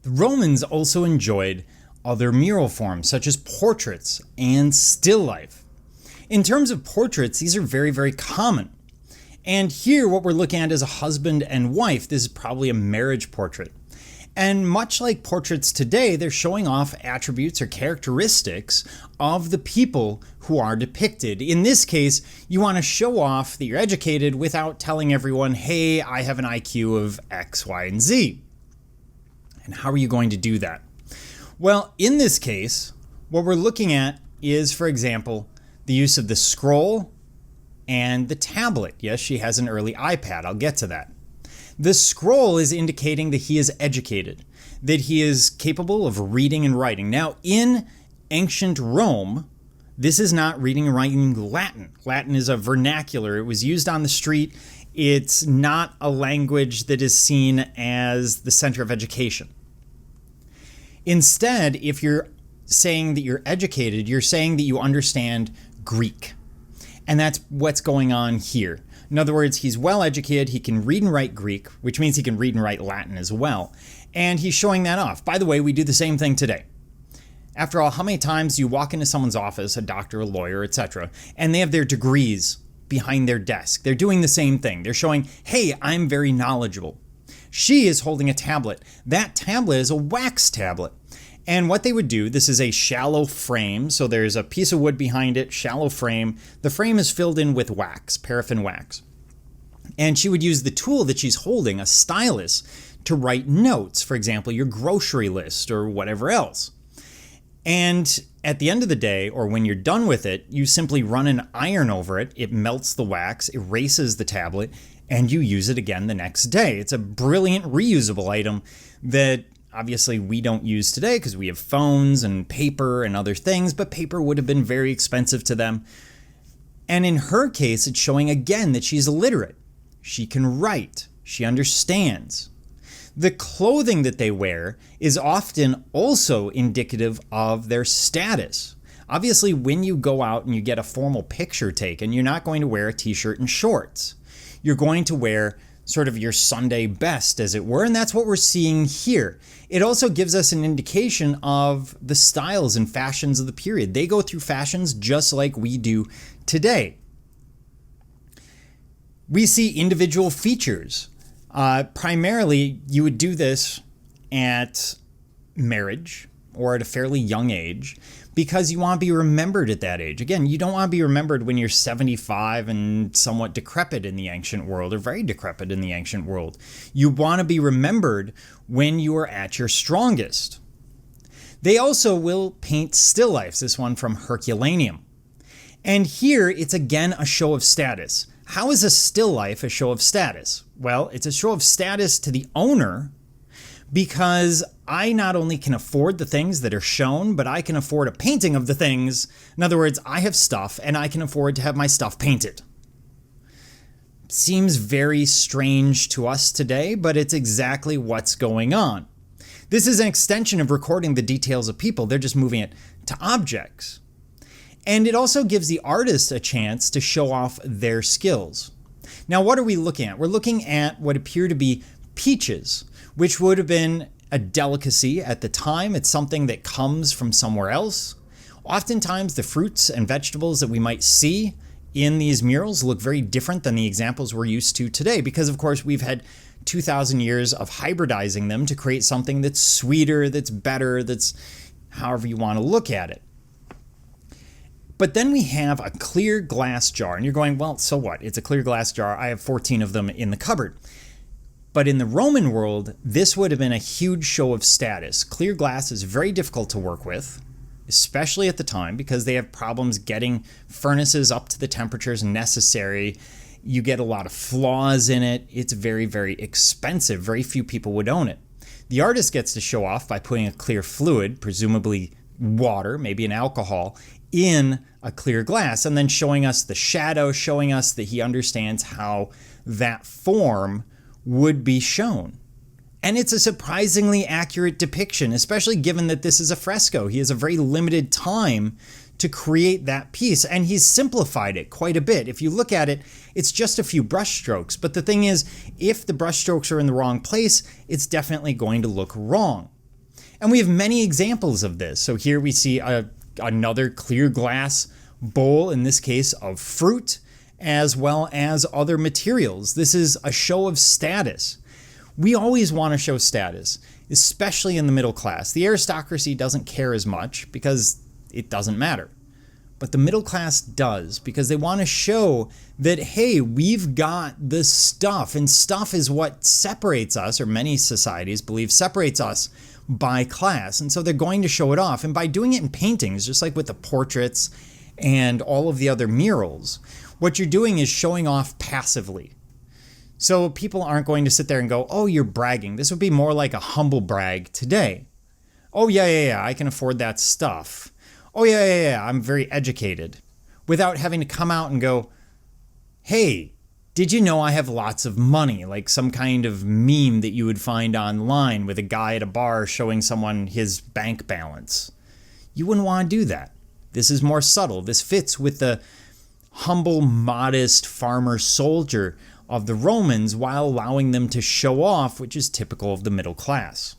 The Romans also enjoyed other mural forms, such as portraits and still life. In terms of portraits, these are very, very common. And here, what we're looking at is a husband and wife. This is probably a marriage portrait. And much like portraits today, they're showing off attributes or characteristics of the people who are depicted. In this case, you want to show off that you're educated without telling everyone, hey, I have an IQ of X, Y, and Z. And how are you going to do that? Well, in this case, what we're looking at is, for example, the use of the scroll and the tablet. Yes, she has an early iPad. I'll get to that. The scroll is indicating that he is educated, that he is capable of reading and writing. Now, in ancient Rome, this is not reading and writing Latin. Latin is a vernacular. It was used on the street. It's not a language that is seen as the center of education. Instead, if you're saying that you're educated, you're saying that you understand Greek. And that's what's going on here. In other words, he's well educated, he can read and write Greek, which means he can read and write Latin as well. And he's showing that off. By the way, we do the same thing today. After all, how many times do you walk into someone's office, a doctor, a lawyer, etc., and they have their degrees behind their desk? They're doing the same thing. They're showing, hey, I'm very knowledgeable. She is holding a tablet. That tablet is a wax tablet. And what they would do, this is a shallow frame, so there's a piece of wood behind it, shallow frame. The frame is filled in with wax, paraffin wax. And she would use the tool that she's holding, a stylus, to write notes, for example, your grocery list or whatever else. And at the end of the day, or when you're done with it, you simply run an iron over it. It melts the wax, erases the tablet, and you use it again the next day. It's a brilliant reusable item that obviously we don't use today because we have phones and paper and other things, but paper would have been very expensive to them. And in her case, it's showing again that she's illiterate. She can write. She understands. The clothing that they wear is often also indicative of their status. Obviously, when you go out and you get a formal picture taken, you're not going to wear a t-shirt and shorts. You're going to wear sort of your Sunday best, as it were, and that's what we're seeing here. It also gives us an indication of the styles and fashions of the period. They go through fashions just like we do today. We see individual features. Primarily, you would do this at marriage or at a fairly young age because you want to be remembered at that age. Again, you don't want to be remembered when you're 75 and somewhat decrepit in the ancient world, or very decrepit in the ancient world. You want to be remembered when you are at your strongest. They also will paint still lifes, this one from Herculaneum. And here, it's again a show of status. How is a still life a show of status? Well, it's a show of status to the owner because I not only can afford the things that are shown, but I can afford a painting of the things. In other words, I have stuff and I can afford to have my stuff painted. Seems very strange to us today, but it's exactly what's going on. This is an extension of recording the details of people. They're just moving it to objects. And it also gives the artist a chance to show off their skills. Now, what are we looking at? We're looking at what appear to be peaches, which would have been a delicacy at the time. It's something that comes from somewhere else. Oftentimes, the fruits and vegetables that we might see in these murals look very different than the examples we're used to today because, of course, we've had 2,000 years of hybridizing them to create something that's sweeter, that's better, that's however you want to look at it. But then we have a clear glass jar, and you're going, well, so what? It's a clear glass jar. I have 14 of them in the cupboard. But in the Roman world, this would have been a huge show of status. Clear glass is very difficult to work with, especially at the time, because they have problems getting furnaces up to the temperatures necessary. You get a lot of flaws in it. It's very, very expensive. Very few people would own it. The artist gets to show off by putting a clear fluid, presumably water, maybe an alcohol, in a clear glass, and then showing us the shadow, showing us that he understands how that form would be shown. And it's a surprisingly accurate depiction, especially given that this is a fresco. He has a very limited time to create that piece, and he's simplified it quite a bit. If you look at it, it's just a few brush strokes. But the thing is, if the brush strokes are in the wrong place, it's definitely going to look wrong. And we have many examples of this. So here we see another clear glass bowl, in this case of fruit, as well as other materials. This is a show of status. We always want to show status, especially in the middle class. The aristocracy doesn't care as much because it doesn't matter. But the middle class does, because they want to show that, hey, we've got this stuff, and stuff is what separates us, or many societies believe separates us by class. And so they're going to show it off. And by doing it in paintings, just like with the portraits and all of the other murals, what you're doing is showing off passively. So people aren't going to sit there and go, oh, you're bragging. This would be more like a humble brag today. Oh, yeah, I can afford that stuff. Oh, yeah, I'm very educated. Without having to come out and go, hey, did you know I have lots of money? Like some kind of meme that you would find online with a guy at a bar showing someone his bank balance. You wouldn't want to do that. This is more subtle. This fits with the humble, modest farmer soldier of the Romans while allowing them to show off, which is typical of the middle class.